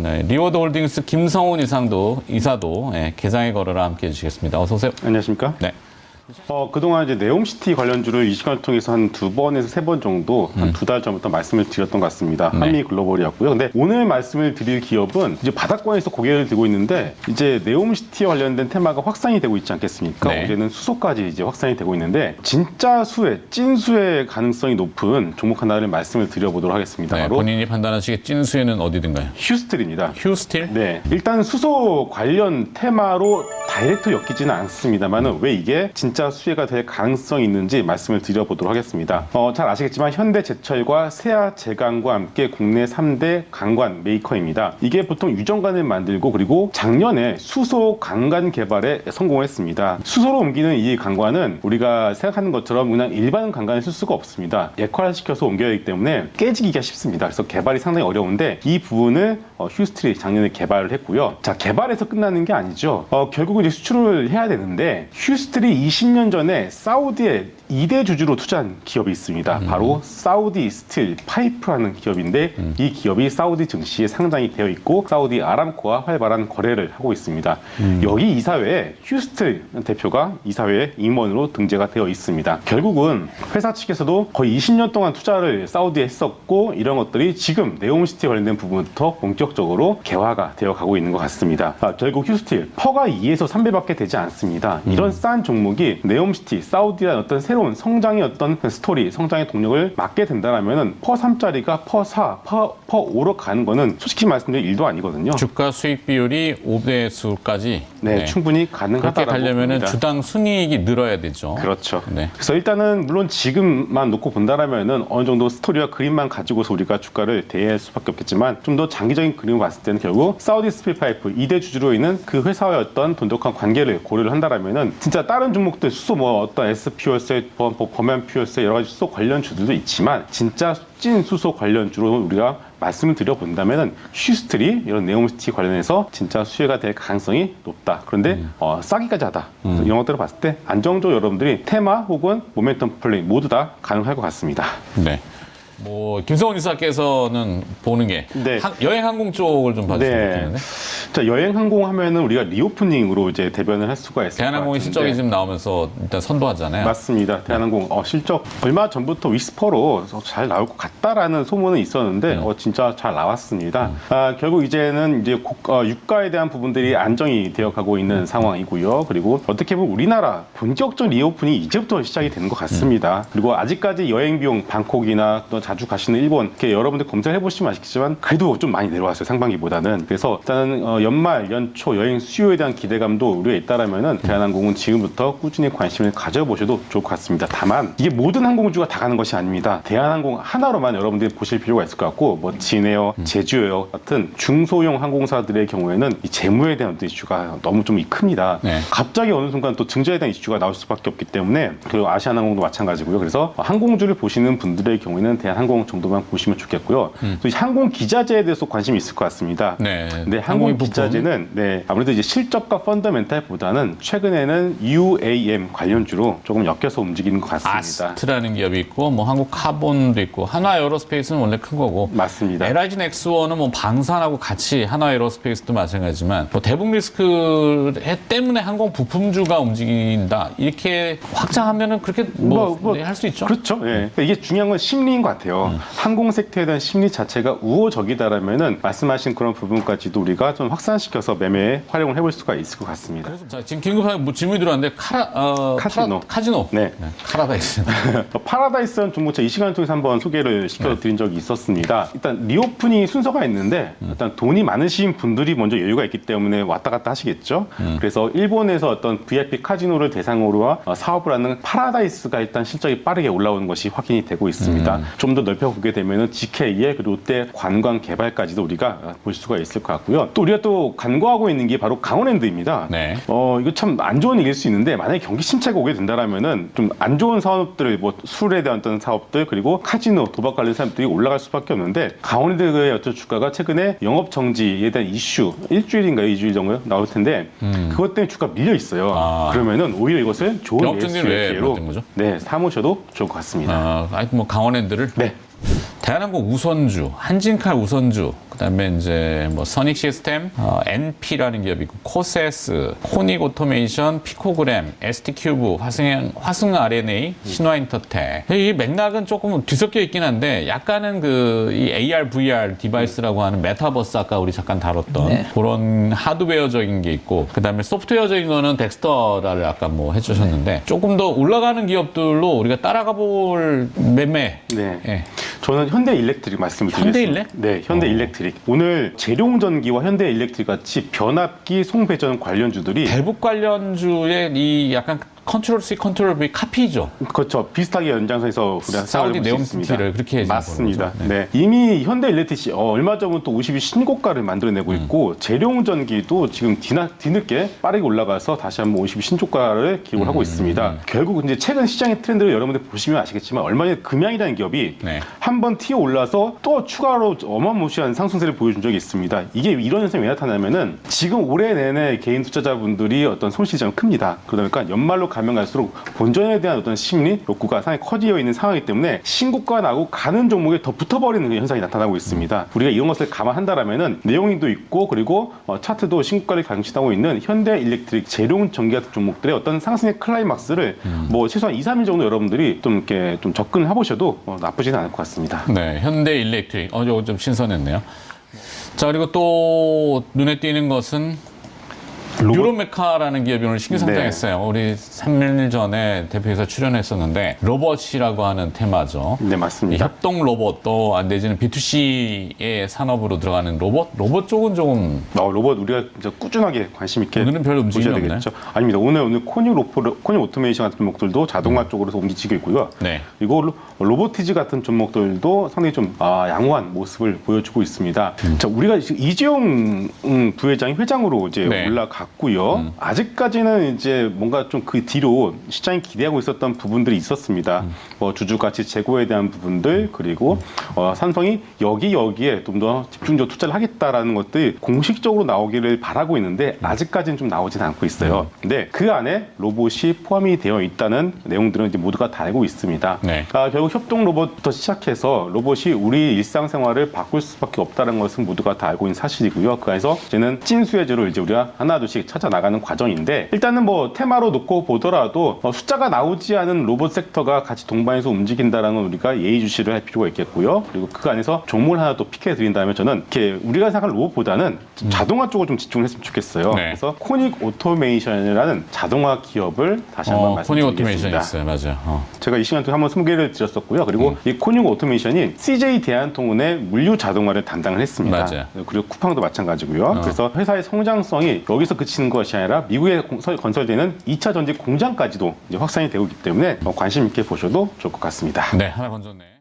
네, 리워드 홀딩스 김성훈 이사도 개장의 걸어라 함께 해주시겠습니다. 어서 오세요. 안녕하십니까? 네. 그동안 이제 네옴시티 관련주를 이 시간을 통해서 한 2번에서 3번 정도 한 2달 전부터 말씀을 드렸던 것 같습니다. 네. 한미글로벌이었고요. 근데 오늘 말씀을 드릴 기업은 이제 바닥권에서 고개를 들고 있는데 이제 네옴시티와 관련된 테마가 확산이 되고 있지 않겠습니까? 네. 어제는 수소까지 이제 확산이 되고 있는데 진짜 수혜, 찐수혜 가능성이 높은 종목 하나를 말씀을 드려보도록 하겠습니다. 네, 바로 본인이 판단하시기에 찐수에는 어디든가요? 휴스틸입니다. 휴스틸? 네, 일단 수소 관련 테마로 다이렉트 엮이지는 않습니다만은 왜 이게 진짜 수혜가 될 가능성이 있는지 말씀을 드려보도록 하겠습니다. 잘 아시겠지만 현대제철과 세아제강과 함께 국내 3대 강관 메이커입니다. 이게 보통 유정관을 만들고 그리고 작년에 수소 강관 개발에 성공했습니다. 수소로 옮기는 이 강관은 우리가 생각하는 것처럼 그냥 일반 강관을 쓸 수가 없습니다. 액화시켜서 옮겨야 하기 때문에 깨지기가 쉽습니다. 그래서 개발이 상당히 어려운데 이 부분을 휴스틸이 작년에 개발을 했고요. 자, 개발해서 끝나는 게 아니죠. 결국은 이제 수출을 해야 되는데 휴스틸이 20년 전에 사우디에 2대 주주로 투자한 기업이 있습니다. 바로 사우디 스틸 파이프라는 기업인데 이 기업이 사우디 증시에 상장이 되어 있고 사우디 아람코와 활발한 거래를 하고 있습니다. 여기 이사회에 휴스틸 대표가 이사회에 임원으로 등재가 되어 있습니다. 결국은 회사 측에서도 거의 20년 동안 투자를 사우디에 했었고 이런 것들이 지금 네옴시티 관련된 부분부터 본격적으로 개화가 되어 가고 있는 것 같습니다. 결국 휴스틸 퍼가 2에서 3배밖에 되지 않습니다. 이런 싼 종목이 네옴시티, 사우디라는 어떤 새로운 성장의 어떤 스토리, 성장의 동력을 맞게 된다면 퍼 3짜리가 퍼 4, 퍼 5로 가는 거는 솔직히 말씀드린 일도 아니거든요. 주가 수익 비율이 5배수까지 네, 충분히 가능하다라고 그렇게 가려면 봅니다. 주당 순이익이 늘어야 되죠. 그렇죠. 네. 그래서 일단은 물론 지금만 놓고 본다라면은 어느 정도 스토리와 그림만 가지고서 우리가 주가를 대할 수밖에 없겠지만 좀 더 장기적인 그림을 봤을 때는 결국 사우디 스틸 파이프 2대 주주로 있는 그 회사와의 어떤 돈독한 관계를 고려를 한다라면은 진짜 다른 종목들 수소 뭐 어떤 SPO세, 범한 퓨어세 여러 가지 수소 관련 주들도 있지만 진짜 찐 수소 관련주로 우리가 말씀을 드려본다면 휴스틸이 이런 네옴시티 관련해서 진짜 수혜가 될 가능성이 높다. 그런데 싸기까지 하다. 이런 것들을 봤을 때 안정적으로 여러분들이 테마 혹은 모멘텀 플레이 모두 다 가능할 것 같습니다. 네. 뭐 김성훈 이사께서는 보는 게 네. 여행 항공 쪽을 좀 봐주시면 네. 좋겠는데. 자, 여행 항공 하면은 우리가 리오프닝으로 이제 대변을 할 수가 있을 것 대한항공의 같은데. 실적이 지금 나오면서 일단 선도하잖아요. 맞습니다. 대한항공 실적 얼마 전부터 위스퍼로 잘 나올 것 같다라는 소문은 있었는데 진짜 잘 나왔습니다. 결국 이제는 이제 유가에 대한 부분들이 안정이 되어 가고 있는 상황이고요. 그리고 어떻게 보면 우리나라 본격적 리오프닝이 이제부터 시작이 되는 것 같습니다. 그리고 아직까지 여행 비용 방콕이나 또 자주 가시는 일본 이렇게 여러분들 검색해 보시면 아시겠지만 그래도 좀 많이 내려왔어요. 상반기보다는. 그래서 일단은 연말 연초 여행 수요에 대한 기대감도 우리가 있다라면은 대한항공은 지금부터 꾸준히 관심을 가져보셔도 좋을 것 같습니다. 다만 이게 모든 항공주가 다 가는 것이 아닙니다. 대한항공 하나로만 여러분들이 보실 필요가 있을 것 같고 뭐 진에어, 제주에어 같은 중소형 항공사들의 경우에는 이 재무에 대한 이슈가 너무 좀 큽니다. 네. 갑자기 어느 순간 또 증자에 대한 이슈가 나올 수밖에 없기 때문에 그리고 아시아나항공도 마찬가지고요. 그래서 항공주를 보시는 분들의 경우에는 대한항공 정도만 보시면 좋겠고요. 또 항공 기자재에 대해서 관심이 있을 것 같습니다. 네. 근데 항공 기자재는 아무래도 이제 실적과 펀더멘탈보다는 최근에는 UAM 관련주로 조금 엮여서 움직이는 것 같습니다. 아스트라는 기업이 있고 뭐 한국 카본도 있고 한화 에어로스페이스는 원래 큰 거고 맞습니다. LIG 넥스원은 뭐 방산하고 같이 한화 에어로스페이스도 마찬가지지만 뭐 대북 리스크 때문에 항공 부품주가 움직인다 이렇게 확장하면은 그렇게 할 수 있죠. 그렇죠. 예. 이게 중요한 건 심리인 것 같아요. 항공 섹터에 대한 심리 자체가 우호적이다라면은 말씀하신 그런 부분까지도 우리가 좀 확산시켜서 매매에 활용을 해볼 수가 있을 것 같습니다. 자, 지금 긴급하게 뭐 질문이 들어왔는데 카지노. 네. 카라다이스. 파라다이스는 종목차 이 시간을 통해서 한번 소개를 시켜드린 적이 있었습니다. 일단 리오프닝 순서가 있는데 일단 돈이 많으신 분들이 먼저 여유가 있기 때문에 왔다 갔다 하시겠죠. 그래서 일본에서 어떤 VIP 카지노를 대상으로 사업을 하는 파라다이스가 일단 실적이 빠르게 올라오는 것이 확인이 되고 있습니다. 좀 더 넓혀보게 되면 GK의 그리고 롯데 관광 개발까지도 우리가 볼 수가 있을 것 같고요. 또 우리가 또 간과하고 있는 게 바로 강원랜드입니다. 네. 이거 참 안 좋은 일일 수 있는데 만약에 경기 침체가 오게 된다라면은 좀 안 좋은 사업들, 뭐 술에 대한 어떤 사업들 그리고 카지노, 도박 관련 사업들이 올라갈 수밖에 없는데 강원랜드의 어떤 주가가 최근에 영업 정지에 대한 이슈 일주일인가 2주일 정도 나올 텐데 그것 때문에 주가 밀려 있어요. 그러면은 오히려 이것을 좋은 영업 정지는 왜 기회로 거죠? 삼으셔도 좋을 것 같습니다. 하여튼 뭐 강원랜드를 네. 대한항공 우선주, 한진칼 우선주, 그다음에 이제 뭐 서닉 시스템, NP라는 기업이 있고, 코세스, 코닉 오토메이션, 피코그램, ST큐브, 화승 RNA, 신화인터텍. 이 맥락은 조금 뒤섞여 있긴 한데 약간은 이 AR, VR 디바이스라고 하는 메타버스 아까 우리 잠깐 다뤘던 네. 그런 하드웨어적인 게 있고, 그다음에 소프트웨어적인 거는 덱스터를 아까 뭐 해주셨는데 조금 더 올라가는 기업들로 우리가 따라가 볼 매매. 네. 예. 저는 현대일렉트릭 말씀을 드리겠습니다. 현대일렉? 네, 현대일렉트릭. 오늘 재룡전기와 현대일렉트릭 같이 변압기, 송배전 관련주들이 대북 관련주의 이 약간 컨트롤 C, 컨트롤 V 카피죠. 그렇죠. 비슷하게 연장선에서 우리가 사우디 볼수 있습니다. 네옴시티를 그렇게 맞습니다. 거죠. 네. 이미 현대일렉트릭이 얼마 전부터 50일 신고가를 만들어내고 있고 재룡전기도 지금 뒤늦게 빠르게 올라가서 다시 한번 50일 신고가를 기록을 하고 있습니다. 결국 이제 최근 시장의 트렌드를 여러분들 보시면 아시겠지만 얼마 전에 금양이라는 기업이 네. 한번 튀어 올라서 또 추가로 어마무시한 상승세를 보여준 적이 있습니다. 이게 이런 현상이 왜 나타나면은 지금 올해 내내 개인 투자자분들이 어떤 손실이 좀 큽니다. 그러다 보니까 연말로 가면 갈수록 본전에 대한 어떤 심리 욕구가 상당히 커지어 있는 상황이기 때문에 신고가 나고 가는 종목에 더 붙어버리는 현상이 나타나고 있습니다. 우리가 이런 것을 감안한다라면은 내용도 있고 그리고 차트도 신고가를 경신하고 있는 현대일렉트릭, 재룡전기 같은 종목들의 어떤 상승의 클라이막스를 뭐 최소한 2, 3일 정도 여러분들이 좀 이렇게 좀 접근을 해보셔도 나쁘지는 않을 것 같습니다. 네, 현대일렉트릭. 저거 좀 신선했네요. 자, 그리고 또 눈에 띄는 것은 유로메카라는 기업이 오늘 신규 상장했어요. 우리 3일 전에 대표이사 출연했었는데 로봇이라고 하는 테마죠. 네, 맞습니다. 협동 로봇 또 내지는 B2C의 산업으로 들어가는 로봇 쪽은 조금 로봇 우리가 진짜 꾸준하게 관심 있게 오늘은 별 움직임이 보셔야 없나요? 되겠죠. 아닙니다. 오늘 코닉 오토메이션 같은 종목들도 자동화 쪽으로서 움직이고 있고요. 네. 그리고 로보티즈 같은 종목들도 상당히 좀 양호한 모습을 보여주고 있습니다. 자, 우리가 이재용 부회장이 회장으로 이제 네. 올라갔고요. 아직까지는 이제 뭔가 좀 그 뒤로 시장이 기대하고 있었던 부분들이 있었습니다. 뭐 주주가치 재고에 대한 부분들 그리고 삼성이 여기에 좀 더 집중적으로 투자를 하겠다라는 것들이 공식적으로 나오기를 바라고 있는데 아직까지는 좀 나오진 않고 있어요. 근데 그 안에 로봇이 포함이 되어 있다는 내용들은 이제 모두가 다 알고 있습니다. 네. 결국 협동 로봇부터 시작해서 로봇이 우리 일상생활을 바꿀 수밖에 없다는 것은 모두가 다 알고 있는 사실이고요. 그 안에서 이제는 찐수혜제로 이제 우리가 하나둘씩 찾아 나가는 과정인데 일단은 뭐 테마로 놓고 보더라도 숫자가 나오지 않은 로봇 섹터가 같이 동반해서 움직인다라는 건 우리가 예의주시를 할 필요가 있겠고요. 그리고 그 안에서 종목을 하나 또 픽해 드린다면 저는 이렇게 우리가 생각하는 로봇보다는 자동화 쪽을 좀 집중을 했으면 좋겠어요. 네. 그래서 코닉 오토메이션이라는 자동화 기업을 다시 한번 코닉 오토메이션 말씀드리겠습니다. 있어요. 맞아요. 제가 이 시간 동안 한번 소개를 드렸었고요. 그리고 이 코닉 오토메이션이 CJ 대한통운의 물류 자동화를 담당을 했습니다. 맞아요. 그리고 쿠팡도 마찬가지고요. 그래서 회사의 성장성이 여기서 그치는 것이 아니라 미국에 건설되는 2차 전지 공장까지도 이제 확산이 되고 있기 때문에 관심 있게 보셔도 좋을 것 같습니다. 네, 하나 건졌네.